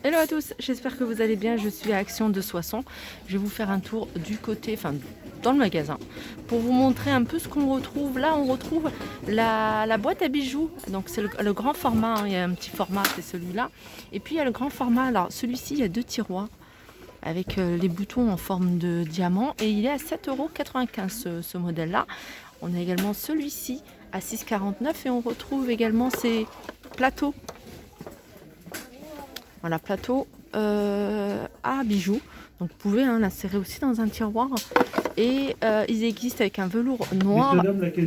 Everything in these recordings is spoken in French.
Hello à tous, j'espère que vous allez bien, je suis à Action de Soissons. Je vais vous faire un tour du côté, dans le magasin, pour vous montrer un peu ce qu'on retrouve. Là on retrouve la boîte à bijoux, donc c'est le grand format, hein. Il y a un petit format, c'est celui-là. Et puis il y a le grand format, alors celui-ci il y a deux tiroirs avec les boutons en forme de diamant et il est à 7,95 € ce modèle-là. On a également celui-ci à 6,49 € et on retrouve également ces plateaux. Voilà, plateau à bijoux. Donc vous pouvez l'insérer aussi dans un tiroir. Et ils existent avec un velours noir,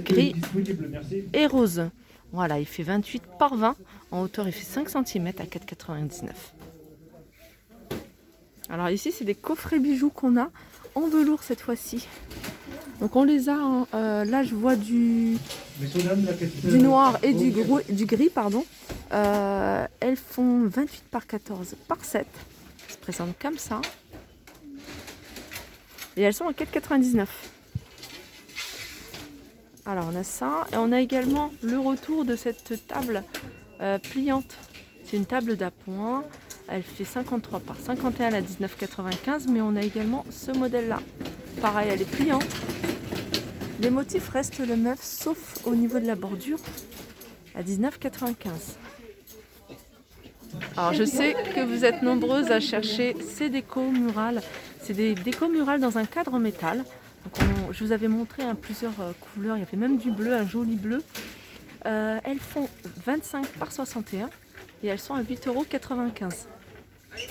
gris et rose. Voilà, il fait 28 par 20. En hauteur, il fait 5 cm à 4,99 €. Alors ici, c'est des coffrets bijoux qu'on a en velours cette fois-ci. Donc on les a, là je vois du noir et du gris, pardon. Elles font 28 par 14 par 7. Elles se présentent comme ça. Et elles sont à 4,99 €. Alors on a ça. Et on a également le retour de cette table pliante. C'est une table d'appoint. Elle fait 53 par 51 à 19,95 €. Mais on a également ce modèle-là. Pareil, elle est pliante. Les motifs restent le même, sauf au niveau de la bordure, à 19,95 €. Alors je sais que vous êtes nombreuses à chercher ces décos murales. C'est des décos murales dans un cadre métal. Donc je vous avais montré plusieurs couleurs, il y avait même du bleu, un joli bleu. Elles font 25 par 61 et elles sont à 8,95 €.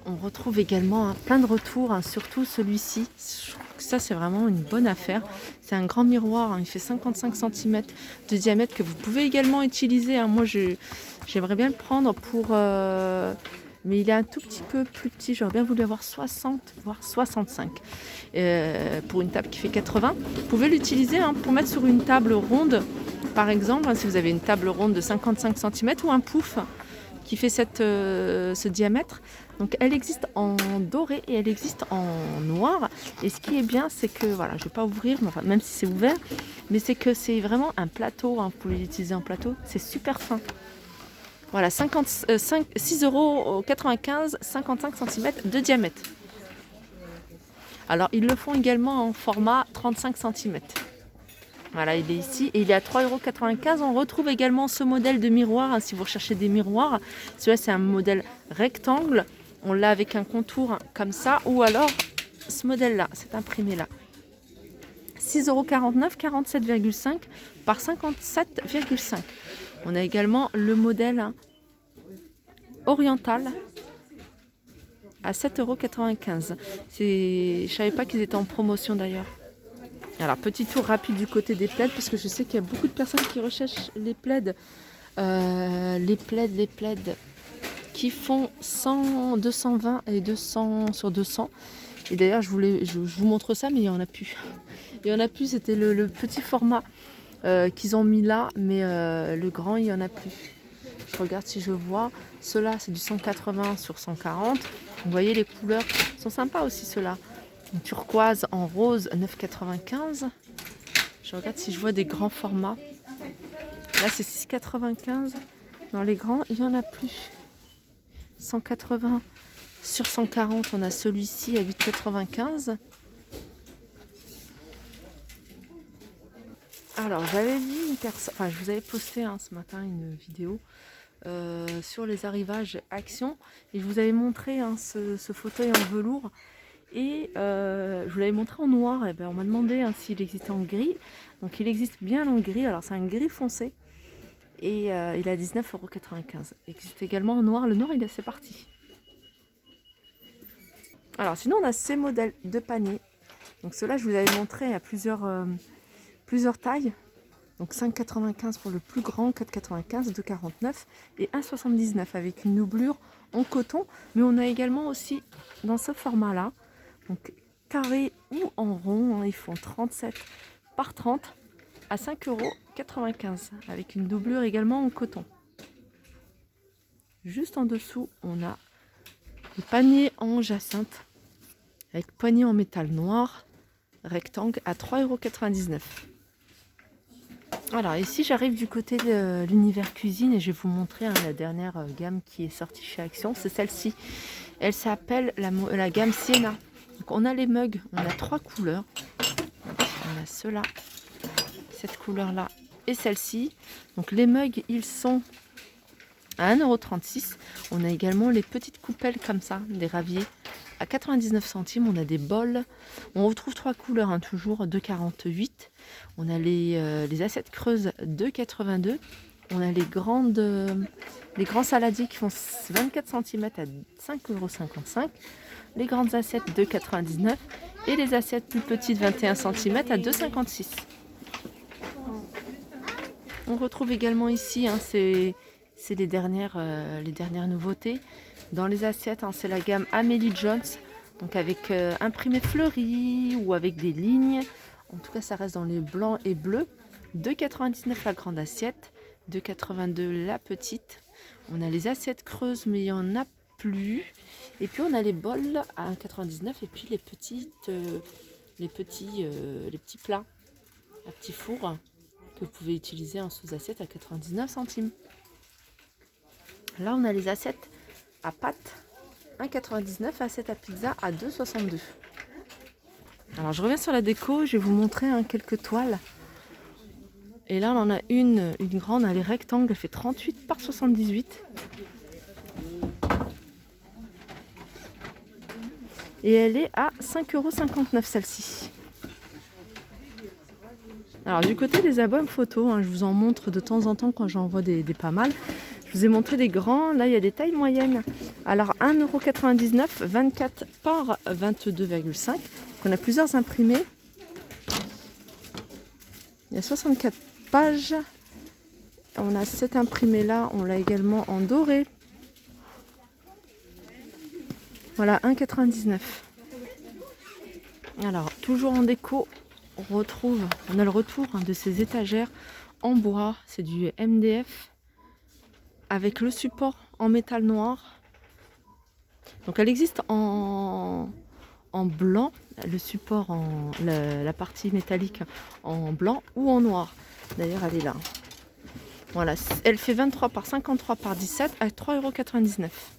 On retrouve également plein de retours, surtout celui-ci. Je trouve que ça, c'est vraiment une bonne affaire. C'est un grand miroir, il fait 55 cm de diamètre que vous pouvez également utiliser. Moi, j'aimerais bien le prendre pour... mais il est un tout petit peu plus petit. J'aurais bien voulu avoir 60, voire 65 pour une table qui fait 80. Vous pouvez l'utiliser pour mettre sur une table ronde, par exemple, si vous avez une table ronde de 55 cm ou un pouf qui fait ce diamètre. Donc elle existe en doré et elle existe en noir. Et ce qui est bien, c'est que, voilà, je ne vais pas ouvrir, même si c'est ouvert, mais c'est que c'est vraiment un plateau, vous pouvez l'utiliser en plateau, c'est super fin. Voilà, 6,95 €, 55 cm de diamètre. Alors ils le font également en format 35 cm. Voilà, il est ici et il est à 3,95 €. On retrouve également ce modèle de miroir, si vous recherchez des miroirs. Celui-là, c'est un modèle rectangle. On l'a avec un contour comme ça, ou alors ce modèle-là, cet imprimé-là. 6,49 €, 47,5 par 57,5. On a également le modèle oriental à 7,95 €. Je ne savais pas qu'ils étaient en promotion d'ailleurs. Alors, petit tour rapide du côté des plaids, parce que je sais qu'il y a beaucoup de personnes qui recherchent les plaids. Les plaids qui font 100, 220 et 200 sur 200. Et d'ailleurs, je vous montre ça, mais il n'y en a plus. Il n'y en a plus, c'était le petit format qu'ils ont mis là, mais le grand, il n'y en a plus. Je regarde si je vois. Ceux-là, c'est du 180 sur 140. Vous voyez, les couleurs sont sympas aussi, ceux-là. Une turquoise en rose, 9,95 €. Je regarde si je vois des grands formats. Là, c'est 6,95 €. Dans les grands, il n'y en a plus. 180 sur 140, on a celui-ci à 8,95 €. Alors, j'avais vu une personne, je vous avais posté ce matin une vidéo sur les arrivages Action et je vous avais montré ce fauteuil en velours. Et je vous l'avais montré en noir, et on m'a demandé s'il existait en gris. Donc il existe bien en gris, alors c'est un gris foncé. Et il est à 19,95 €. Il existe également en noir, le noir il est assez parti. Alors sinon on a ces modèles de panier. Donc ceux-là je vous avais montré à plusieurs tailles. Donc 5,95 € pour le plus grand, 4,95 €, 2,49 et 1,79 € avec une doublure en coton. Mais on a également aussi dans ce format-là, donc carré ou en rond, ils font 37 par 30 à 5,95 € avec une doublure également en coton. Juste en dessous, on a des paniers en jacinthe avec poignée en métal noir, rectangle à 3,99 €. Alors ici j'arrive du côté de l'univers cuisine et je vais vous montrer la dernière gamme qui est sortie chez Action, c'est celle-ci. Elle s'appelle la gamme Sienna. Donc on a les mugs, on a 3 couleurs. On a ceux-là, cette couleur-là et celle-ci. Donc les mugs ils sont à 1,36 €. On a également les petites coupelles comme ça, des raviers à 99 centimes. On a des bols. On retrouve 3 couleurs, hein, toujours 2,48 €. On a les assiettes creuses 2,82 €. On a les grands saladiers qui font 24 cm à 5,55 €. Les grandes assiettes 2,99 € et les assiettes plus petites 21 cm à 2,56 €. On retrouve également ici, hein, c'est les dernières nouveautés. Dans les assiettes, hein, c'est la gamme Amélie Jones, donc avec imprimé fleuri ou avec des lignes. En tout cas, ça reste dans les blancs et bleus. 2,99 € la grande assiette, 2,82 € la petite. On a les assiettes creuses, mais il n'y en a plus. Et puis on a les bols à 1,99 € et puis les petits plats à petit four que vous pouvez utiliser en sous-assiette à 99 centimes. Là, on a les assiettes à pâte 1,99 €, assiette à pizza à 2,62 €. Alors, je reviens sur la déco, je vais vous montrer quelques toiles. Et là, on en a une grande, elle est rectangle, elle fait 38 par 78. Et elle est à 5,59 € celle-ci. Alors du côté des albums photos, hein, je vous en montre de temps en temps quand j'en vois des pas mal. Je vous ai montré des grands, là il y a des tailles moyennes. Alors 1,99 €, 24 par 22,5 €. On a plusieurs imprimés. Il y a 64 pages. On a cet imprimé là, on l'a également en doré. Voilà, 1,99 €. Alors toujours en déco, on a le retour, hein, de ces étagères en bois, c'est du MDF avec le support en métal noir. Donc elle existe en blanc, le support la partie métallique en blanc ou en noir. D'ailleurs elle est là. Voilà, elle fait 23 par 53 par 17 à 3,99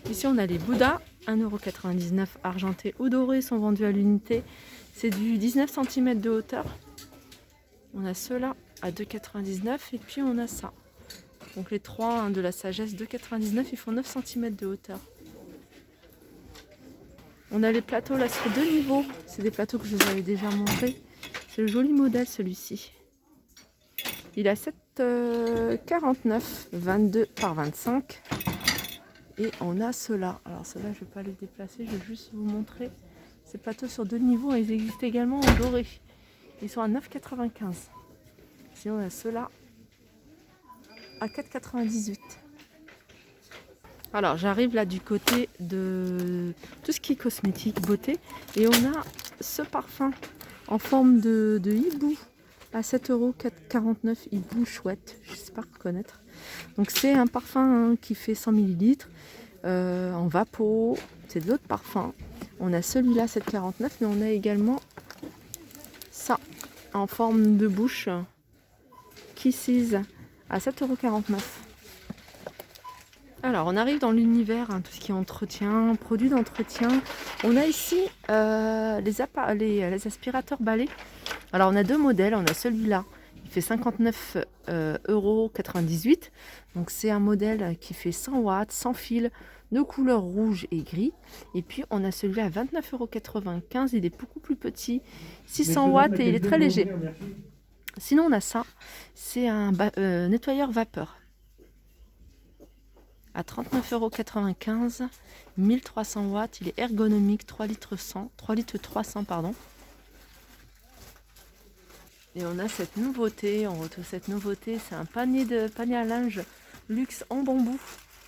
€. Ici on a les Bouddhas, 1,99 € argentés ou dorés, sont vendus à l'unité. C'est du 19 cm de hauteur. On a ceux-là à 2,99 € et puis on a ça. Donc les trois, hein, de la sagesse, 2,99 €, ils font 9 cm de hauteur. On a les plateaux là sur 2 niveaux. C'est des plateaux que je vous avais déjà montrés. C'est le joli modèle celui-ci. Il a 7,49 €, 22 par 25. Et on a ceux-là. Alors ceux-là, je ne vais pas les déplacer, je vais juste vous montrer. Ces plateaux sur 2 niveaux, ils existent également en doré. Ils sont à 9,95 €. Sinon, on a ceux-là à 4,98 €. Alors, j'arrive là du côté de tout ce qui est cosmétique, beauté. Et on a ce parfum en forme de hibou à 7,49 €. Hibou chouette, je ne sais pas reconnaître. Donc, c'est un parfum, hein, qui fait 100 ml en vapeau. C'est de l'autre parfum. On a celui-là, 7,49 €, mais on a également ça en forme de bouche, Kisses, à 7,49 €. Alors, on arrive dans l'univers, hein, tout ce qui est entretien, produits d'entretien. On a ici les aspirateurs balais. Alors, on a 2 modèles. On a celui-là, il fait 59,98 €. Donc, c'est un modèle qui fait 100 watts, sans fil, de couleur rouge et gris. Et puis, on a celui-là à 29,95 €. Il est beaucoup plus petit, 600 watts et il est très léger. Sinon, on a ça. C'est un nettoyeur vapeur. À 39,95 €, 1300 watts, il est ergonomique, 3 litres 300 pardon. Et on a cette nouveauté, on retrouve cette nouveauté, c'est un panier à linge luxe en bambou.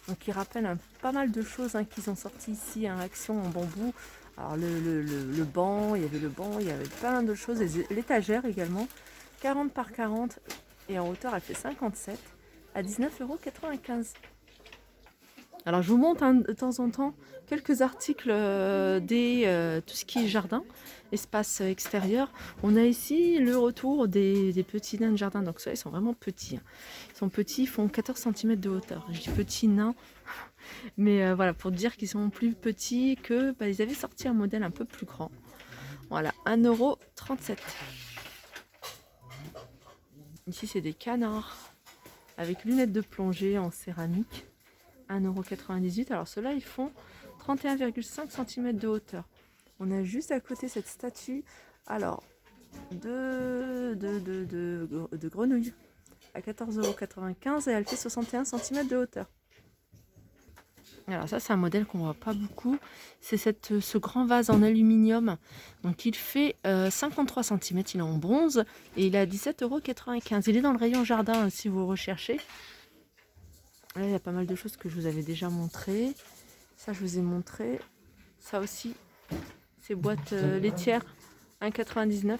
Donc qui rappelle pas mal de choses, hein, qu'ils ont sorti ici, hein, Action en bambou. Alors le banc, il y avait plein de choses, l'étagère également, 40 par 40 et en hauteur elle fait 57 à 19,95 €. Alors je vous montre de temps en temps quelques articles tout ce qui est jardin, espace extérieur. On a ici le retour des petits nains de jardin. Donc ça, ils sont vraiment petits. Ils sont petits, ils font 14 cm de hauteur. Je dis petits nains, mais voilà, pour dire qu'ils sont plus petits que... ils avaient sorti un modèle un peu plus grand. Voilà, 1,37 €. Ici, c'est des canards avec lunettes de plongée en céramique. 1,98 €. Alors ceux-là, ils font 31,5 cm de hauteur. On a juste à côté cette statue alors de grenouille à 14,95 € et elle fait 61 cm de hauteur. Alors ça, c'est un modèle qu'on voit pas beaucoup. C'est ce grand vase en aluminium. Donc il fait 53 cm, il est en bronze et il est à 17,95 €. Il est dans le rayon jardin si vous recherchez. Là, il y a pas mal de choses que je vous avais déjà montré. Ça, je vous ai montré. Ça aussi, ces boîtes laitières, 1,99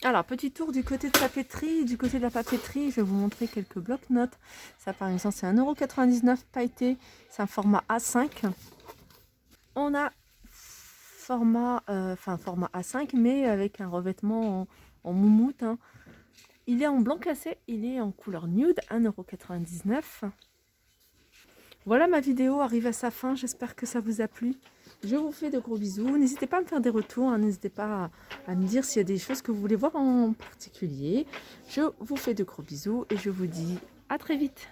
€. Alors, petit tour du côté de papeterie. Du côté de la papeterie, je vais vous montrer quelques blocs-notes. Ça, par exemple, c'est 1,99 € pailleté. C'est un format A5. On a format A5, mais avec un revêtement en moumoute. Hein. Il est en blanc cassé, il est en couleur nude, 1,99 €. Voilà, ma vidéo arrive à sa fin, j'espère que ça vous a plu. Je vous fais de gros bisous, n'hésitez pas à me faire des retours, hein. N'hésitez pas à me dire s'il y a des choses que vous voulez voir en particulier. Je vous fais de gros bisous et je vous dis à très vite.